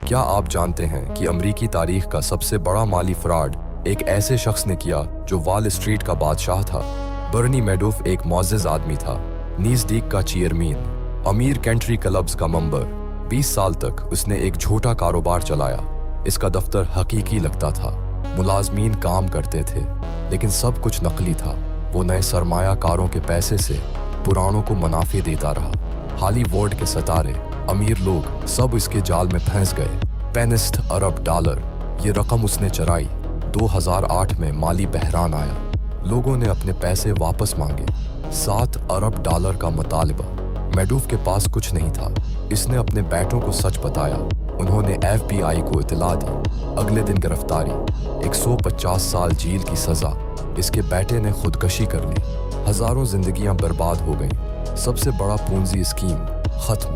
کیا آپ جانتے ہیں کہ امریکی تاریخ کا سب سے بڑا مالی فراڈ ایک ایسے شخص نے کیا جو وال اسٹریٹ کا بادشاہ تھا؟ برنی میڈوف ایک معزز آدمی تھا، نیزڈیک کا چیئرمین، امیر کنٹری کلبز کا ممبر۔ 20 سال تک اس نے ایک جھوٹا کاروبار چلایا۔ اس کا دفتر حقیقی لگتا تھا، ملازمین کام کرتے تھے، لیکن سب کچھ نقلی تھا۔ وہ نئے سرمایہ کاروں کے پیسے سے پرانوں کو منافع دیتا رہا۔ ہالی ووڈ کے ستارے، امیر لوگ سب اس کے جال میں پھنس گئے۔ 65 ارب ڈالر یہ رقم اس نے چرائی۔ 2008 میں مالی بحران آیا، لوگوں نے اپنے پیسے واپس مانگے۔ 7 ارب ڈالر کا مطالبہ۔ میڈوف کے پاس کچھ نہیں تھا۔ اس نے اپنے بیٹوں کو سچ بتایا، انہوں نے FBI کو اطلاع دی۔ اگلے دن گرفتاری، 150 سال جیل کی سزا۔ اس کے بیٹے نے خودکشی کر لی۔ ہزاروں زندگیاں برباد ہو گئیں۔ سب سے بڑا پونزی اسکیم ختم۔